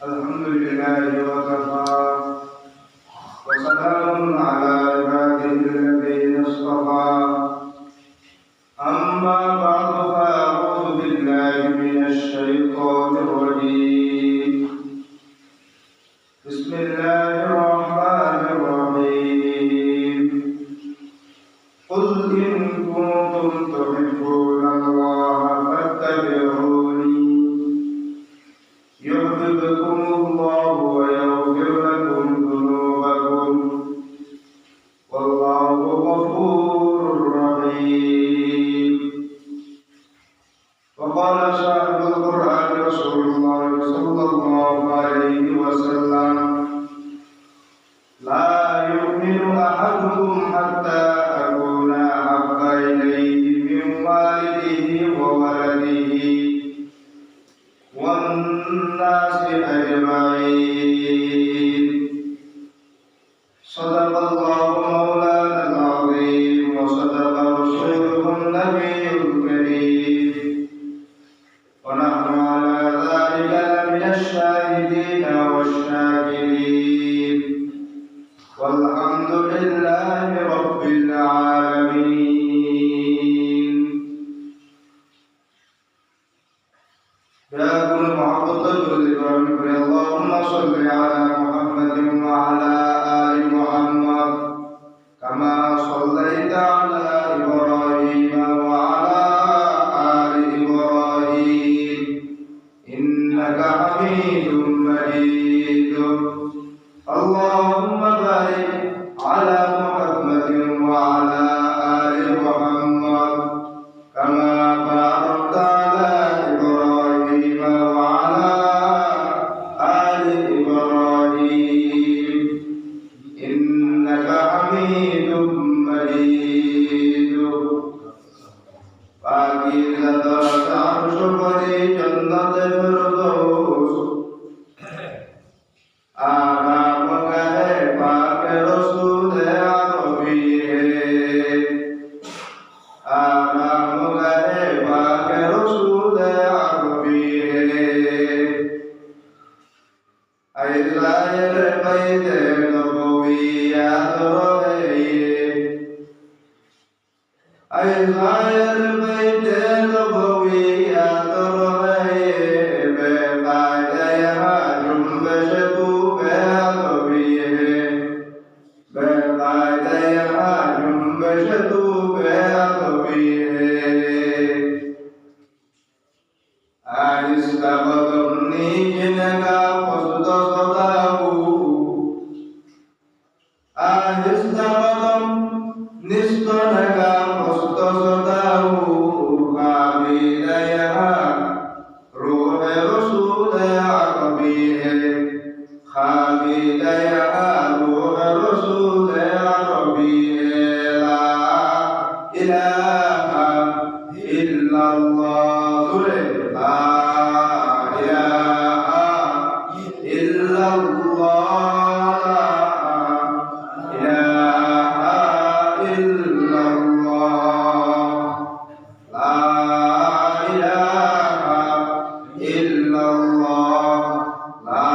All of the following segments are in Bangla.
الحمد لله وكفى وسلام على عباده الذين اصطفى أما بعد فأعوذ بالله من الشيطان الرجيم بسم الله الرحمن الرحيم قل إن كنتم تحبون الله فاتبعوني يحببكم الله ويغفر لكم ذنوبكم والله غفور رحيم. وقال صاحب القرآن رسول الله صلى الله عليه وسلم لا يؤمن أحدكم حتى أكون أحب إليه من والده وولده والناس أجمعين. صدق الله مولانا العظيم وصدق رسوله النبي الكريم ونحن على ذلك لمن الشاهدين والشاكرين والحمد لله رب العالمين. يا كل محبط الإبراهيم اللهم صل على محمد وعلى آل محمد كما صليت على إبراهيم وعلى آل إبراهيم إنك حميد مجيد. اللهم بارك على محمد وعلى آل محمد كما باركت على إبراهيم وعلى آل إبراهيم إنك حميد مجيد. فاكيزة عرش بری جنت فردوس آرام گہے پاک رسول عربی ہے آرام گہے پاک رسول عربی ہے اے ظاہر بیت نبویات رہے اے ظاہر بیت نبویات رہے بے قاعدہ یہاں جنبش تو بے عربی ہے بے قاعدہ یہاں جنبش تو بے عربی ہے. آہستہ قدم نیچنے کا قصد صداو آہستہ قدم نستنے کا قصد صداو قابل یہاں روح رسول عربی ہے قابل یہاں روح رسول عربی ہے. لا الہ الا اللہ لا إله إلا الله لا إله إلا الله لا إله إلا الله لا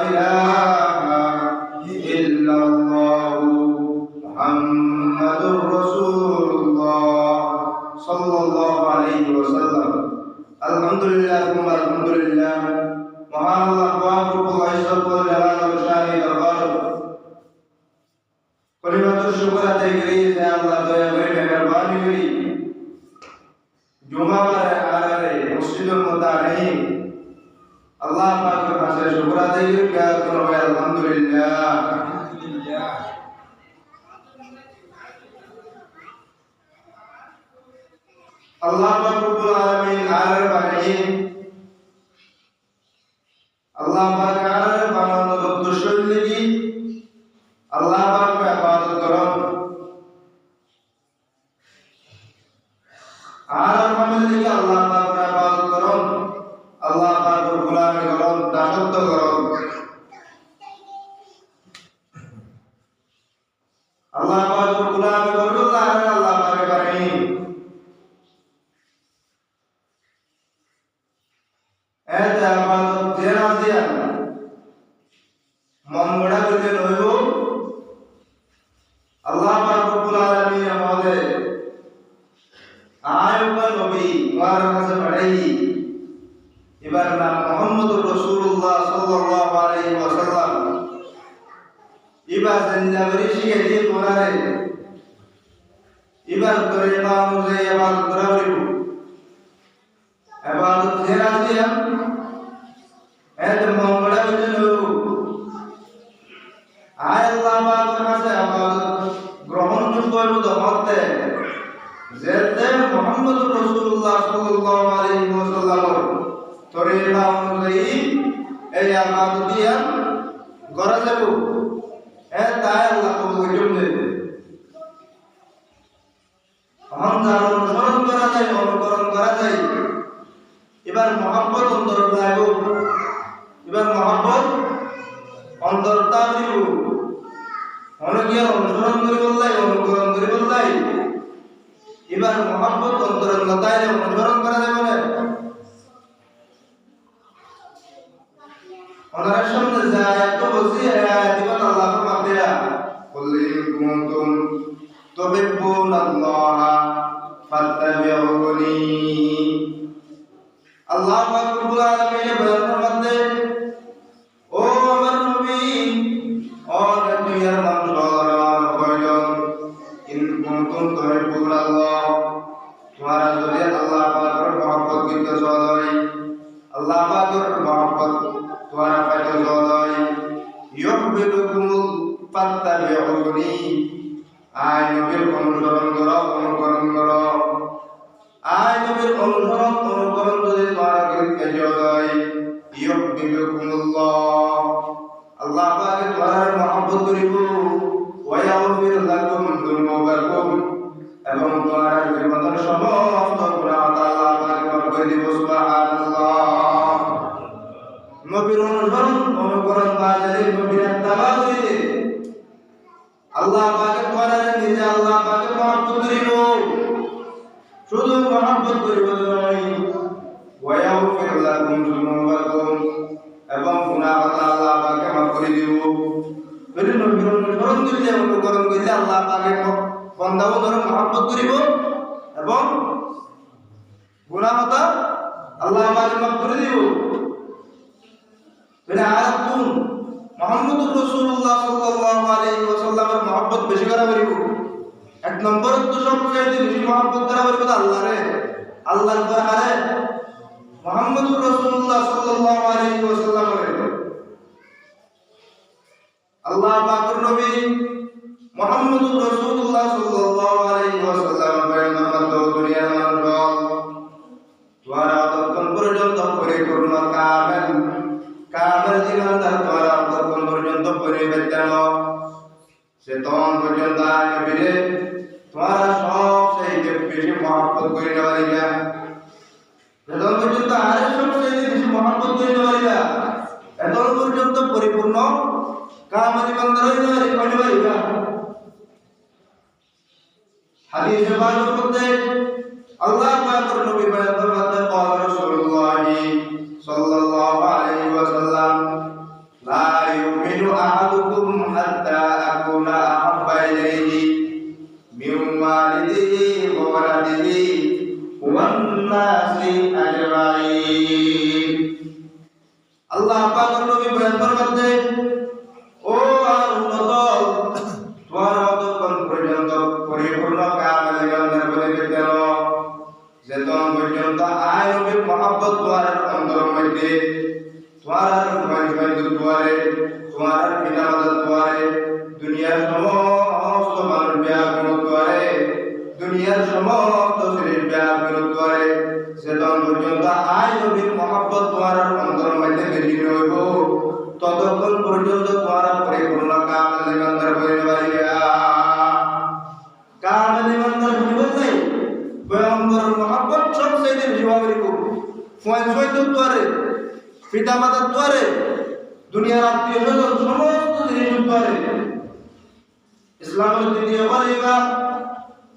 إله إلا الله محمد رسول الله صلى الله عليه وسلم. আলহামদুলিল্লাহ ثم আলহামদুলিল্লাহ মহান আল্লাহ পাক রব্বুল ইজ্জত ওয়াল জালাল ওয়াল শান দরবার পরিমাণ শুকর আদায় করি যে আল্লাহ দয়া করে মেহেরবানি করি জুমাবার আরারে মসজিদের মধ্যে নেই আল্লাহ পাকের কাছে শুকর আদায় করি আলহামদুলিল্লাহ. আল্লাহ পাক রব্বুল আলামিন আরার বানিয়ে আল্লাহ পাক আরার বানানোর উদ্দেশ্য কি আল্লাহ পাকের ইবাদত করুন আরার বানানোর কি আল্লাহ পাকের ইবাদত করুন আল্লাহ পাকের গোলামি করুন দাসত্ব করুন. আল্লাহ পাকের গোলামি করুন আল্লাহ পাকের বানিয়ে هذا আবাদত যে রাজিয়া মন গড়া করতে নইব আল্লাহ পাক রব্বুল আলামিন আমাদের আয়ুবা নবী ওয়ার কাছে পাঠাই এবার নাম মুহাম্মদুর রাসূলুল্লাহ সাল্লাল্লাহু আলাইহি ওয়াসাল্লাম এবার জিন্দাবরি শিখে দিয়ে তোরারে এবার করে বাম যে ইবাদত করাবি ইবাদত যে রাজিয়া এত মঙ্গলা বিজনু আয় আল্লাহ পাকের কাছে ইবাদত গ্রহণ করব দমতে যেতে মুহাম্মদুর রাসূলুল্লাহ সাল্লাল্লাহু আলাইহি ওয়াসাল্লাম তরিকা অনুযায়ী এই ইবাদত দিয়া করা যাব তাই আল্লাহ কবুল করবেন অনুসরণ করা যায় অনুকরণ করা যায় এবার মহব্বত অন্তর লাগব এবার মহব্বত অন্তর তাবিব অনেকে অনুসরণ করে বললাই অনুকরণ করে বললাই এবার মহব্বত অন্তর লতায় অনুসরণ করা যাবে না ওনার সামনে যায় এত বসি দিবান আল্লাহ মাফিয়া বললি কুনতুম তুহিব্বুনাল্লাহ ফাত্তাবিউনি আল্লাহ পাক রব্বুল আলামিন বয়ান ফরমাতেন ও আমার নবী ও দুনিয়ার মানুষরা কইলেন ইন কুনতুম তুহিব্বুনাল্লাহ তোমরা যদি আল্লাহ পাকের মহব্বত করতে চাও আল্লাহ পাকের মহব্বত তোমরা পাইতে চাও ইউহিব্বুকুমুল ফাত্তাবিউনি আয় নবীর অনুসরণ করো অনুকরণ করো আয় নবীর অনুসরণ অনুকরণ যদি তোমরা করতে যাও ইউহিব্বুকুমুল্লাহ আল্লাহ পাক তোমার মহব্বত করিব ওয়া ইয়াগফির লাকুম যুনুবাকুম এবং তোমার জীবনের সমস্ত গুনাহ আল্লাহ পাক মাফ করে দিব সুবহানাল্লাহ নবীর অনুসরণ অনুকরণ বাজারে নবীর ইত্তেবা করিলে আল্লাহ পাকের তোমার নিজে আল্লাহ পাকের মহব্বত করিব শুধু মহব্বত করিব নয় ওয়া ইয়াগফির লাকুম যুনুবাকুম এবং গুনাহ আল্লাহ পাকে মাফ করে দিব যদি নবীর অনুসরণ করিলে অনুকরণ করিলে আল্লাহ পাকের বান্দাদের মহব্বত করিব এবং গুনাহ আল্লাহ পাকে মাফ করে দিব মানে আরাকুন মুহাম্মদুর রাসূলুল্লাহ সাল্লাল্লাহু আলাইহি ওয়াসাল্লামের মহব্বত বেশি করা করিব এক নম্বর তো সবচেয়ে বেশি মহব্বত করা করিব আল্লাহরে আল্লাহর পরে মুহাম্মদুর রাসূলুল্লাহ সাল্লাল্লাহু আলাইহি ওয়াসাল্লামের আল্লাহ পাকের নবী মুহাম্মদুর রাসূলুল্লাহ সাল্লাল্লাহু আলাইহি ওয়াসাল্লাম পয়গম্বর তো দুনিয়ার মানুষ তোমরা ততক্ষণ পর্যন্ত পরিপূর্ণ কামেল জীবন তোমরা ততক্ষণ পর্যন্ত পরিবেদন সে তখন পর্যন্ত নবীরে তোমরা সবচেয়ে বেশি মহব্বত করে নেওয়া যতক্ষণ পর্যন্ত আর সবচেয়ে বেশি মহব্বত করে নেওয়া এতক্ষণ পর্যন্ত পরিপূর্ণ কামেল বান্দা হইবা হাদিসে বর্ণনা করতে আল্লাহ পাকের নবী বয়ান ফরমাতে قال رسول الله صلى الله عليه وسلم لا يؤمن احدكم حتى اكون احب اليه من والده وولده والناس اجمعين আল্লাহ পাকের নবী বয়ান ফরমাতে ও আর উম্মত তোমরা ততক্ষণ পর্যন্ত পরিপূর্ণ কামেল বান্দার পরিবেদন যেতক্ষণ পর্যন্ত আয় নবীর মহব্বত তোমার অন্তর মধ্যে তোমার তোমারে তোমার পিতা মাতা তোমারে দুনিয়ার সমস্ত মানুষ ব্যাপন তোমারে দুনিয়ার সমস্ত শরীর ব্যাপন তোমারে যেতক্ষণ পর্যন্ত আয় নবীর মহব্বত তোমার অন্তর মধ্যে বেশি হইব ততক্ষণ পর্যন্ত তোমার পরিপূর্ণ কামেল বান্দার পরিবেদন কামেল বান্দার পরিবেদন পয়গম্বর মহব্বত সবচেয়ে বেশি ভাবে করব ফয়সয় তোরে পিতা মাতা তোরে দুনিয়ার আত্মীয় স্বজন সমস্ত জিনিস তোরে ইসলামের দ্বিতীয় খলিফা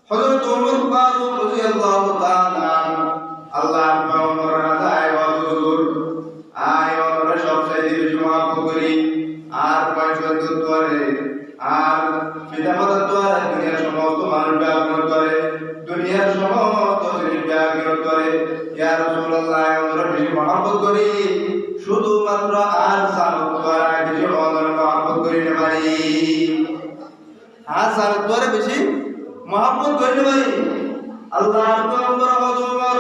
হযরত ওমর ফারুক রাদিয়াল্লাহু তাআলা আল্লাহ পয়গম্বর রাজায় ওয়া হুজুর অনরে সবচেয়ে বেশি মহব্বত করি আর পয়সার দ্বারে আর পিতামাতার দ্বারা দুনিয়ার সমস্ত মানুষ ব্যাঘ্র করে দুনিয়ার সমস্ত জিনিস ব্যাঘ্র করে ইয়া রাসূলুল্লাহ আমরা বেশি মহব্বত করি শুধুমাত্র আর সালত দ্বারা বেশি অনরে মহব্বত করি না পারি আর সালত দ্বারা বেশি মহব্বত করি না পারি আল্লাহর পয়গম্বর ওমর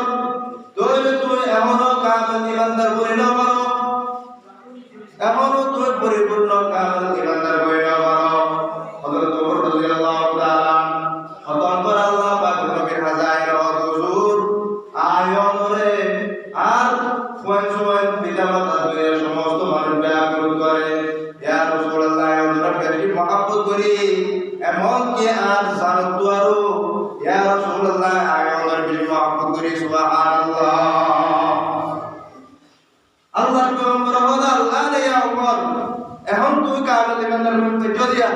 তুমি এমনও কামেল ইমানদার পরিণত করো এমনও তুমি পরিপূর্ণ কামেল ইমানদার পরিণত করো হযরত ওমর রাদিয়াল্লাহু তাআলা খতম করে আল্লাহ পাক নবীর হাজার হুজুর আয়নরে আর সময় পিতামাতা দুনিয়ার সমস্ত মানুষ ব্যাকুল করে ইয়া রাসূলুল্লাহ আমরা বেশি মহব্বত করি এমন কি আর সানত দুয়ারো ইয়া রাসূলুল্লাহ আয়নরে বেশি মহব্বত করি সুবহানাল্লাহ আল্লাহর পয়গম্বর বলে আল্লাহ রে ইয়া ওমর এখন তুই কামেল ইমানদার হতে চলিয়া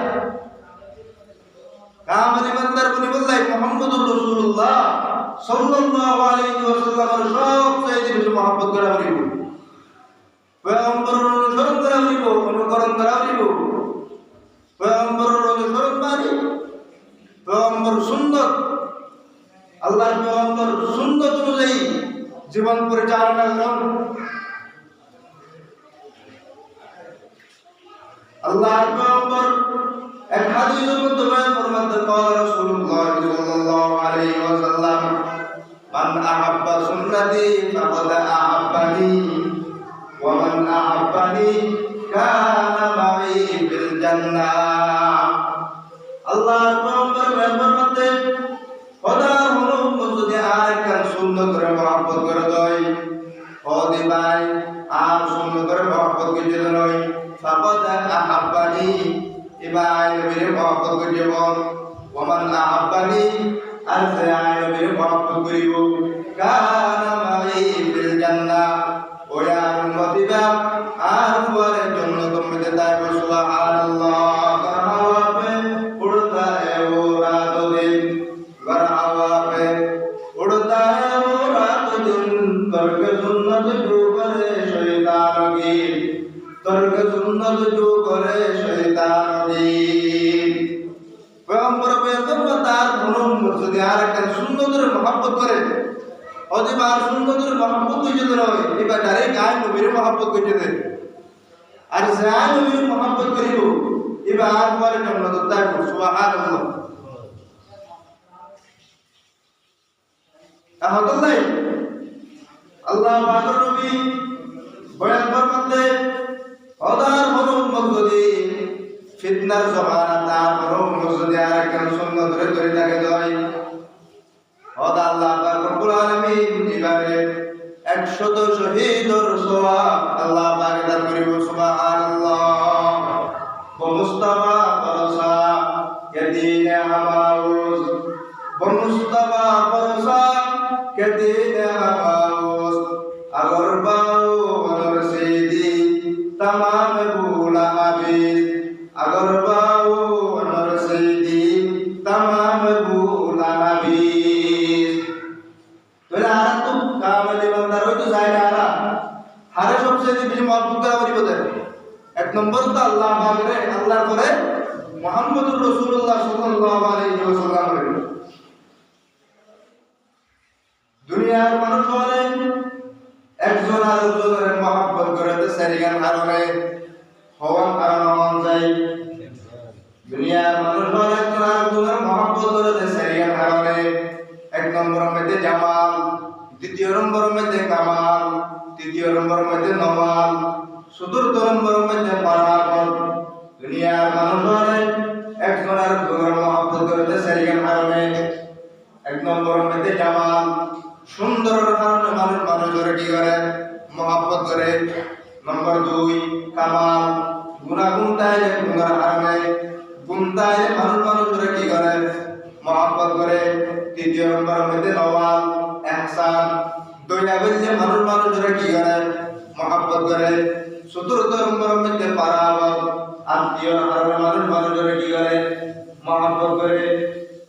কামেল ইমানদার বলে মুহাম্মদুর রাসূলুল্লাহ সাল্লাল্লাহু আলাইহি ওয়াসাল্লামের সবচেয়ে বেশি মহব্বত করা হইব পয়গম্বর অনুসরণ করা হইব অনুকরণ করা হইব পয়গম্বর অনুসরণ মানে পয়গম্বর সুন্নাত আল্লাহর পয়গম্বর সুন্নাত অনুযায়ী জীবন পরিচালনা করুন আল্লাহর পয়গম্বর এক হাদিসের মধ্যে বয়ান ফরমাতে قال رسول الله صلى الله عليه وسلم من احب سنتي فقد احبني ومن احبني كان معي في الجنه আল্লাহর পয়গম্বর বয়ান ফরমাতে খোদার হুকুম যদি আরেকটা সুন্নাত করে মহব্বত করে দেয় ও দিবাই আর সুন্নাত করে মহব্বত করে দেয় ফাকাদ আহাব্বানি ইবাই নবীর মহব্বত করিব ওমান আহাব্বানি আর যে আয় নবীর মহব্বত করিব কানা মাই ফিল জান্নাহ ওয়া উম্মতিবা আর পরে জান্নাত মধ্যে তাইব সুবহানাল্লাহ কাহাওয়াবে উড়তা হে ও রাত দিন গরাওয়াবে উড়তা হে ও রাত দিন তর্ক সুন্নাত জো করে শয়তান কি তর্ক সুন্নাত জো করে শয়তান পয়গম্বর পয়গম্বর তার গুণ যদি আর একটা সুন্নতের মহব্বত করে অথবা আর সুন্নতের মহব্বত হইতে নয় এবার ডাইরেক্ট আয় নবীর মহব্বত করতে দেন আর যে আয় নবীর মহব্বত করিব এবার আর পরে জান্নাত তাইব সুবহানাল্লাহ আহমদুল্লাহ আল্লাহ পাকের নবী বয়ান ফরমাতে ওদার হনুমত যদি ফিতনার জমানা তার হনুমত যদি আর একজন সুন্নাত ধরে থাকে দয় ওদা আল্লাহ পাক রব্বুল আলামিন দিবারে 100 শহীদর সওয়াব আল্লাহ পাক দান করিব সুবহানাল্লাহ মুস্তাফা ভরসা কেদিনে আমাউস মুস্তাফা ভরসা কেদিনে আমাউস আগর বাউ অনর সেদি तमाम भूला हाफिज अगर बाओ अनर सैदी तमाम भूला हाफिज তোরা আর তো কামেলে বান্দার হই তো যায় না হারে সবচেয়ে বেশি মহব্বত করা বলি বলে এক নম্বর তো আল্লাহ পাকের আল্লাহর পরে মুহাম্মদুর রাসূলুল্লাহ সাল্লাল্লাহু আলাইহি ওয়াসাল্লাম দুনিয়ার মানুষ বলে একজন আরেকজনের মহব্বত করতে সারিগান কারণে হওয়ার কারণে মন যায় দুনিয়ার মানুষ বলে একজন আরেকজনের মহব্বত করতে সারিগান কারণে এক নম্বরের মধ্যে জামাল দ্বিতীয় নম্বরের মধ্যে কামাল তৃতীয় নম্বরের মধ্যে নওয়াল চতুর্থ নম্বরের মধ্যে পারাবত দুনিয়ার মানুষ বলে একজন আরেকজনের মহব্বত করতে সারিগান কারণে এক নম্বরের মধ্যে জামাল সুন্দর কারণে মানুষের কি করে মহব্বত করে নম্বর 2 কামাল গুনাগুন তাইলে গুনার কারণে গুণ তাইলে মানুষের কি করে মহব্বত করে তৃতীয় নম্বরের মধ্যে নওয়াল ইহসান দুইটা বললে মানুষের কি করে মহব্বত করে চতুর্থ নম্বরের মধ্যে পারাবত আত্মীয় কারণে মানুষের কি করে মহব্বত করে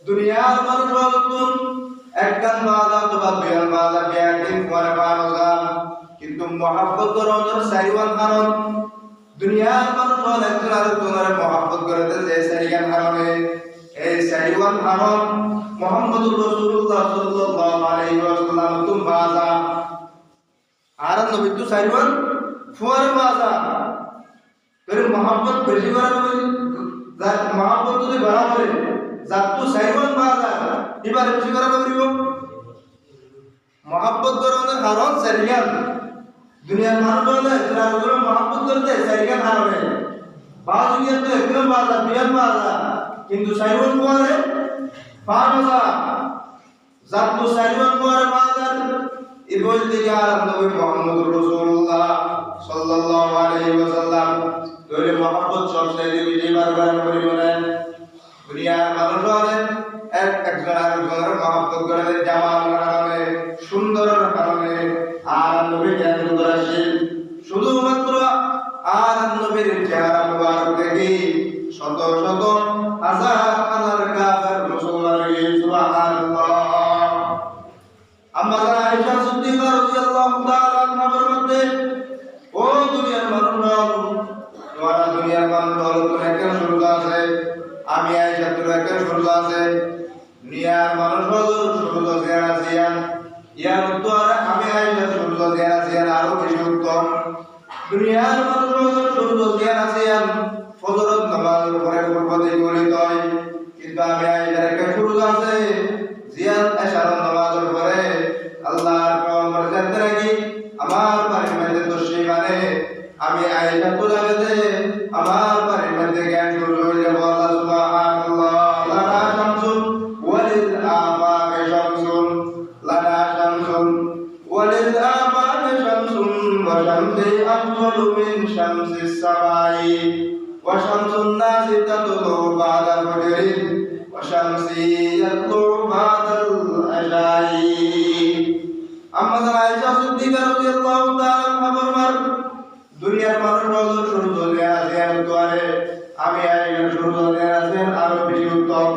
দুনিয়ার মানুষ বলতুন একখান বাজা তো বা দুইয়ান বাজা বিয়ার দিন পরে পাওয়া কিন্তু কিন্তু মহব্বত করানোর সাইওয়ান কারণ দুনিয়ার মানুষ একজন আরেকজনের মহব্বত করতে যে সাইওয়ান কারণে এই সাইওয়ান কারণ মুহাম্মদুর রাসূলুল্লাহ সাল্লাল্লাহু আলাইহি ওয়াসাল্লাম তুম বাজা আর নবী তো সাইওয়ান ফুয়ার বাজা তোর মহব্বত বেশি করা নবী যার মহব্বত যদি বাড়া করে যার তো সাইওয়ান বাজা এবার বেশি করা নবী মহব্বত করানোর কারণ সাইওয়ান দুনিয়ার মানুষ বলে যারা মহব্বত করতে সাইওয়ান হারাবে বাজু গিয়ে তো একদম বাজা বিয়ান বাজা কিন্তু সাইওয়ান পরে বাজা যার তো সাইওয়ান পরে বাজা ইবল দিকে আর নবী মুহাম্মদুর রাসূলুল্লাহ সাল্লাল্লাহু আলাইহি ওয়াসাল্লাম দলে মহব্বত সবচেয়ে বেশি বারবার করে বলেন দুনিয়ার মানুষ বলে একজন আরেকজনের মহব্বত করে জামাল কারণে সুন্দরের কারণে আর নবী জ্ঞান উদাসীন শুধুমাত্র আর নবীর চেহারা মুবারক দেখি শত শত হাজার হাজার কাফের মুসলমান সুবহানাল্লাহ আম্মা আয়েশা সিদ্দিকা রাদিয়াল্লাহু তাআলা আনহার মধ্যে ও দুনিয়ার মানুষ তোমার দুনিয়ার মানুষ তোর একটা শুরু আছে আমি আয়েশা তোর একটা শুরু আছে দুনিয়ার মানুষ শুরু আছে আসিয়ান ইয়ার উত্তর আমি আয়েশা শুরু আছে আসিয়ান আরো বেশি উত্তম দুনিয়ার মানুষ শুরু আছে আসিয়ান ফজরের নামাজের পরে পূর্বতে গলিত হয় কিন্তু আমি আয়েশার একটা শুরু আছে জিয়ান এশার নামাজের পরে আল্লাহর পয়গম্বর জানতে রাখি আমার বাড়ির মধ্যে দর্শী মানে আমি আয়েশা তো জানতে আমার বাড়ির মধ্যে জ্ঞান শুরু হয়ে যাব আল্লাহ সুবহানাল্লাহ লানা শামসুন ওয়ালিল আফাকে শামসুন লানা শামসুন ওয়ালিল আফাকে শামসুন ওয়া শামসি আফদালু মিন শামসিস সামাই ওয়া শামসুন নাসি তাতলু বাদা ফজরিন ওয়া শামসি ইয়াতলু বাদাল আশাই আম্মা আয়েশা সিদ্দিকা রাদিয়াল্লাহু তাআলা ফরমান দুনিয়ার মানুষ শুরু হয়ে আছে দুয়ারে আমি আয়েশা শুরু হয়ে আছে আরো বেশি উত্তম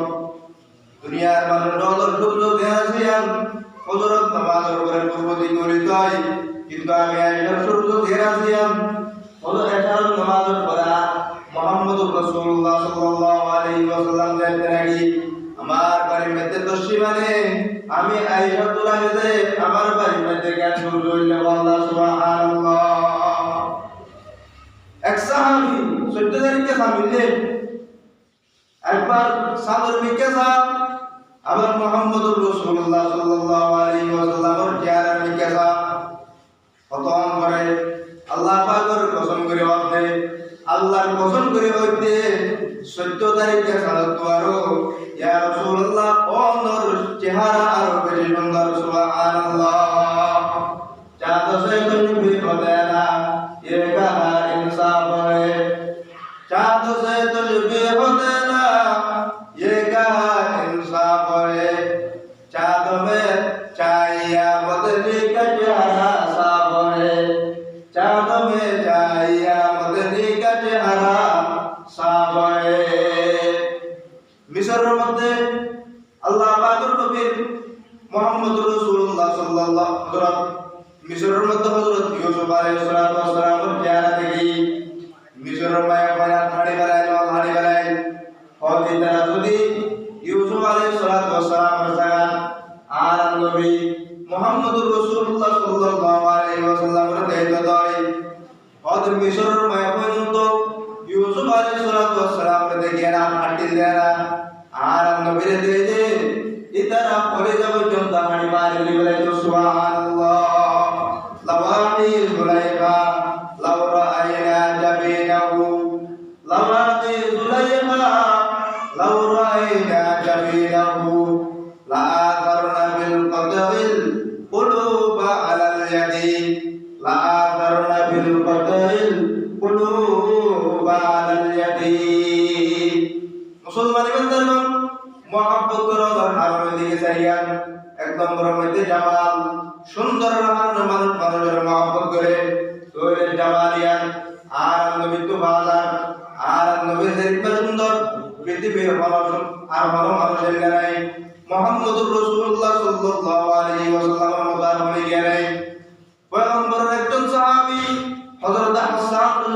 দুনিয়ার মানুষ শুরু হয়ে আছে ফজরের নামাজের পরে পূর্বতে গলিত হয় কিন্তু আমি আয়েশা শুরু হয়ে আছে ফজর এশার নামাজের পরে মুহাম্মদুর রাসূলুল্লাহ সাল্লাল্লাহু আলাইহি ওয়াসাল্লাম জানতে রাখি আমার বাড়ির মধ্যে দর্শী মানে আমি আয়েশা তো লাগে আমার বাড়ির মধ্যে জ্ঞান শুরু হইলে আল্লাহ সুবহানাল্লাহ এক সাহাবী 14 তারিখে সামিলে একবার সাদর মিকেসা আবার মুহাম্মদুর রাসূলুল্লাহ সাল্লাল্লাহু আলাইহি ওয়াসাল্লামের জিয়ারত মিকেসা খতম করে আল্লাহ পাকের কসম করে বলতে আল্লাহর কসম করে বলতে 14 তারিখে সালাত আরো ইয়া রাসূলুল্লাহ ওনর চেহারা আরো বেশি সুন্দর সুবহানাল্লাহ চাঁদ সে তুমি বলেনা ये कहा इंसाफ है चाँद से तुझे होते ना ये कहा इंसाफ है चाँद में चाहिए बदली का चेहरा साफ है चाँद में चाहिए बदली का चेहरा साफ है मिस्र मध्य अल्लाह पाकर नबी मोहम्मद रसूलुल्लाह सल्लल्लाहु अलैहि वसल्लम मिस्र मध्य हजरत यूसुफ अलैहि सलाम प्यारा देखी मिस्र में बड़ा हाड़ी बनाए और की तरह सुधी यूसुफ अलैहि सलाम रसायन आरम नबी मुहम्मदुर रसूलुल्लाह सल्लल्लाहु अलैहि वसल्लम रे देत दई और मिस्र में पहुंचो यूसुफ अलैहि सलाम रे देखिया हाटी देरा आरम नबी रे दे दे इतना परे जब जनता हाड़ी मारे बोले तो सुभान लवानी जुलैखा लव रअयना जबीनहु लवानी जुलैखा लव रअयना जबीनहु लआथरना बिल qadril quluba alal yadi la'atharna bil qadril quluba alal yadi মুসলমান ইমানদারগণ মহব্বত করার হারমে দিকে চাইয়ান এক নম্বরের মধ্যে জামাল সুন্দর মানুষের মহব্বত করে তোরে জামালিয়ান আর নবী তো বাজার আর নবীর দেখতে সুন্দর পৃথিবীর মানুষ আর ভালো মানুষের গায় মুহাম্মদুর রাসূলুল্লাহ সাল্লাল্লাহু আলাইহি ওয়াসাল্লামের মতো আর হয়ে গেলে পয়গম্বরের একজন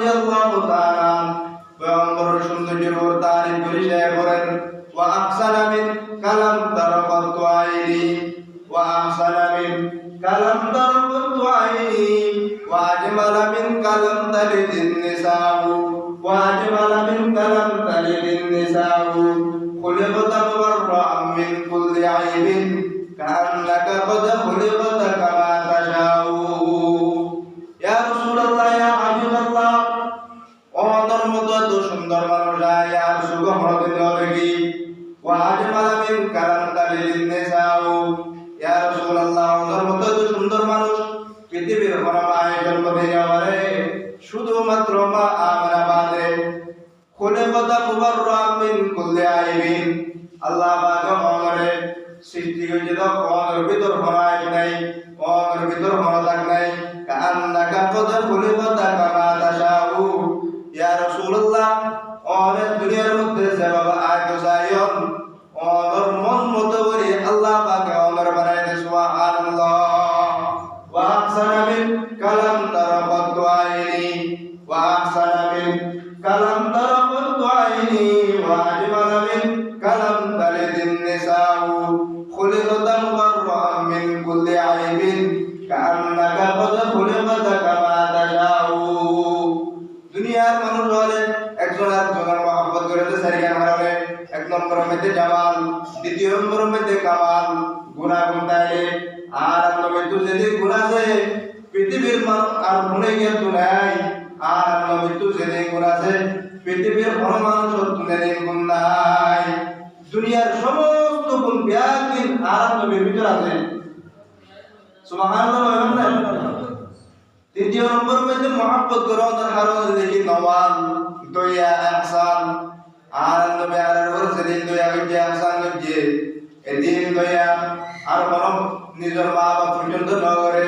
রাদিয়াল্লাহু তাআলা পয়গম্বরের সৌন্দর্যের উপর তারিফ করে শেয়ার করেন ওয়া আহসানা মিন কালাম তারাকাতু আইনি ওয়া আহসানা মিন কালাম তারাকাতু আইনি ওয়া আজমালা মিন কালাম তালিদিন নিসাউ ওয়া আজমালা মিন কালাম তালিদিন নিসাউ খুলিকতা মুবাররাআন মিন কুল্লি আইবিন কাআন্নাকা কদ খুলিকতা কামা তাশাউ ইয়া রাসূলুল্লাহ ইয়া হাবিবাল্লাহ ওদের মতো এত সুন্দর মানুষ আর সুগম হতে হবে কি ওয়া আজমালা মিন কালাম তালিদিন নিসাউ ইয়া রাসূলুল্লাহ ওদের মতো এত সুন্দর মানুষ পৃথিবীর কোন মায়ের জন্ম দিয়ে পারে শুধুমাত্র মা আমিনা বাদে খুলিকতা মুবাররাআন মিন কুল্লি আইবিন আল্লাহ পাক আমারে সৃষ্টি করেছে তো কোনের ভিতর হনাই নাই কোনের ভিতর হনা থাক নাই কান্নাকা কদ খুলিকতা কামা তাশাউ ইয়া রাসূলুল্লাহ ওনের দুনিয়ার মধ্যে যেভাবে আয়তো চাইন ওনের মন মতো করে আল্লাহ পাক ওনের বানাইতে সুবহানাল্লাহ ওয়া আহসানা মিন কালাম তারাকাতু আইনি ওয়া আহসানা মিন কালাম তারাকাতু আইনি ওয়া আজমালা মিন কালাম তালিদিন নিসাউ খুলিকতা মুবাররাআন মিন কুল্লি আইবিন কাআন্নাকা কদ খুলিকতা কামা তাশাউ দুনিয়ার মানুষ হলে একজন আরেকজনের মহব্বত করতে সারিয়ার কারণে এক নম্বরের মধ্যে জামাল দ্বিতীয় নম্বরের মধ্যে কামাল গুনাহ তাইলে আর নবী তো যেদিন গুনাহ আছে পৃথিবীর মানুষ আর মনে গিয়ে তো নাই আর নবী তো যেদিন গুনাহ আছে পৃথিবীর কোনো মানুষ যেদিন গুণ নাই দুনিয়ার সমস্ত গুণ ব্যাগিন আর নবীর ভিতর আছে সুবহানাল্লাহ তৃতীয় নম্বর মধ্যে মহব্বত করার কারণ দেখি নওয়াল দয়া ইহসান আর নবী আর যেদিন দয়া হইছে ইহসান হইছে এদিন দয়া আর কোন নিজের মা বাবা পর্যন্ত ন করে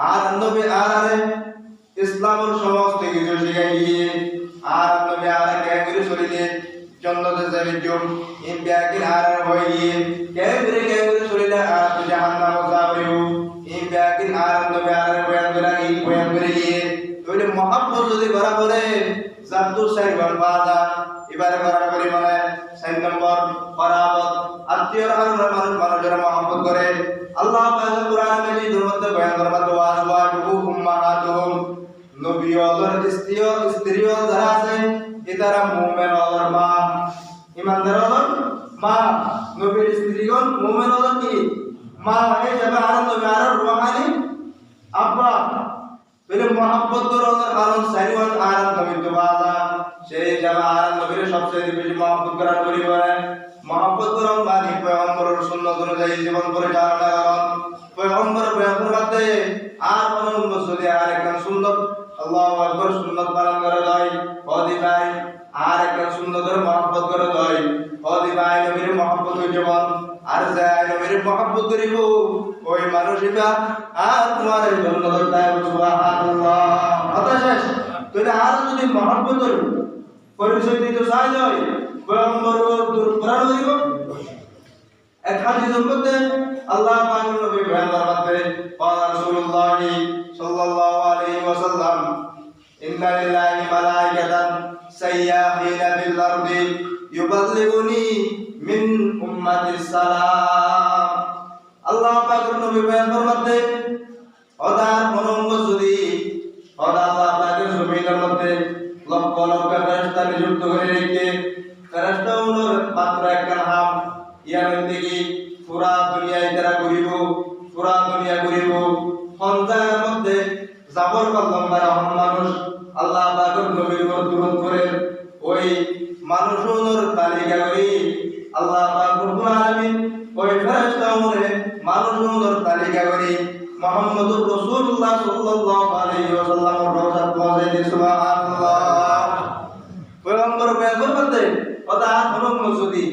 আর নবী আর ইসলামের সমস্ত কিছু শিখাই গিয়ে আর নবী আর ক্যাঙ্গিরি শরীরে জন্নতে যাবে জম ইন ব্যাগিন আর হয়ে গিয়ে ক্যাঙ্গিরি শরীরে আর জাহান্নাম যাবেও ইন ব্যাগিন আর নবী আর বয়ান করে গিয়ে তাহলে মহব্বত যদি করা করে জাদু সাইবার বাজা এবারে করার করে মানে 4 নম্বর করাবত আত্মীয়র আর মানুষের মহব্বত করে আল্লাহ পাক কুরআন মাজিদের মধ্যে বয়ান করবার তো আজওয়াজুহু উম্মাহাতুহুম নবী ওদের স্ত্রী যারা আছে এরা মুমিন ওদের মা ঈমানদার ওদের মা নবীর স্ত্রীগণ মুমিন ওদের কি মা এই যাবে আর নবী আর রুহানি আব্বা বলে মহব্বত করার কারণ সাইওয়ান আর নবী তো বাজা সেই যাবে আর নবীর সবচেয়ে বেশি মহব্বত করার পরিবারে মহব্বত করুন মানে পয়গম্বরের সুন্নাত অনুযায়ী জীবন পরিচালনা করুন পয়গম্বর বয়ানের মধ্যে আর কোন মসজিদে আর একজন সুন্নাত আল্লাহু আকবার সুন্নাত পালন করে দেয় ওদি ভাই আর একজন সুন্নাতের মহব্বত করে দেয় ওদি ভাই নবীর মহব্বত হয়ে জীবন আর যায় নবীর মহব্বত করিব ওই মানুষটা আর তোমার জান্নাতের দায় সুবহানাল্লাহ আতাশ তুই আর যদি মহব্বত করিব পরিচয় দিতে চাই নয় পয়গম্বর কোরআন করিব এক হাদিসের মধ্যে আল্লাহ পাকের নবী বয়ান করতে قال রাসূলুল্লাহ সাল্লাল্লাহু আলাইহি ওয়াসাল্লাম ইন্না লিল্লাহি মালাইকাতান সাইয়াহিনা ফিল আরদি ইউবাল্লিগুনি মিন উম্মাতিস সালাম আল্লাহ পাকের নবী বয়ান করতে ওদার মনোঙ্গ যদি ওদা আল্লাহ পাকের জমিনের মধ্যে লক্ষ লক্ষ ফেরেশতা নিযুক্ত করে রেখে ফেরেশতা উনোর মাত্র একটা নাম ইয়ার দিকে পুরা দুনিয়ায় তারা ঘুরিব পুরা দুনিয়া ঘুরিব সন্তানের মধ্যে জাবর কলম দ্বারা মানুষ আল্লাহ পাকের নবীর উপর দুরূদ করে ওই মানুষের তালিকা করি আল্লাহ পাক রব্বুল আলামিন ওই ফেরেশতা উনে মানুষের তালিকা করি মুহাম্মদুর রাসূলুল্লাহ সাল্লাল্লাহু আলাইহি ওয়াসাল্লামের রওজা পৌঁছাইতে সুবহানাল্লাহ পয়গম্বর বয়ান করতে ওটা হলো যদি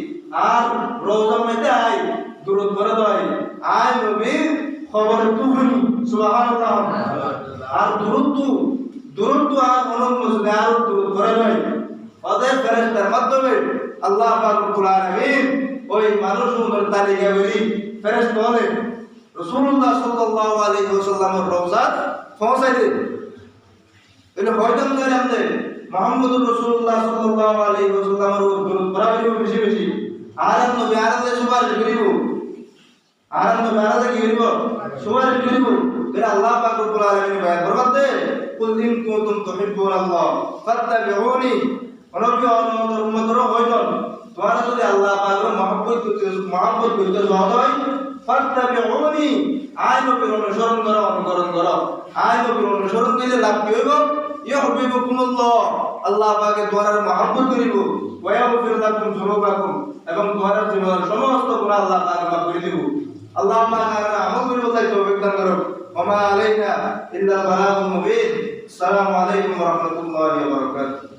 আর রওজা মধ্যে আই দুরূদ করে দেয় আই নবী খবর তুহুনি সুবহানাল্লাহ আর দুরূদ আর হলো যদি আর দুরূদ করে দেয় ওদের ফেরেশতার মাধ্যমে আল্লাহ পাক রব্বুল আলামিন ওই মানুষের তালিকা করি ফেরেশতা বলে রাসূলুল্লাহ সাল্লাল্লাহু আলাইহি ওয়াসাল্লামের রওজা পৌঁছাই দেয় এটা হয়তো গেলাম দে মুহাম্মদুর রাসূলুল্লাহ সাল্লাল্লাহু আলাইহি ওয়াসাল্লামের উপর দরুদ বেশি বেশি আর নবী আরদে সুবহান করিব আর নবী আরদে কি করিব সুবহান করিব এর আল্লাহ পাক রব্বুল আলামিন বয়ান করতে কুল ইন কুনতুম তুহিব্বুন আল্লাহ ফাত্তাবিউনি নবী অনুমত উম্মতর হইজন তোমরা যদি আল্লাহ পাকের মহব্বত করতে চাও হয় ফাত্তাবিউনি আই নবীর অনুসরণ করো আই নবীর অনুসরণ করলে লাভ কি হইব ইউহিব্বুকুমুল্লাহ আল্লাহ পাকে তোমার মহব্বত করিব ওয়া ইয়াগফির লাকুম যুনুবাকুম এবং তোমার জীবনের সমস্ত গুনাহ আল্লাহ পাক মাফ করে দিব আল্লাহুম্মা আনা আমল করি বলাই তৌফিক দান করো ওমা আলাইনা ইল্লাল বালাগুল মুবিন আসসালামু আলাইকুম ওয়া রাহমাতুল্লাহি ওয়া বারাকাতুহু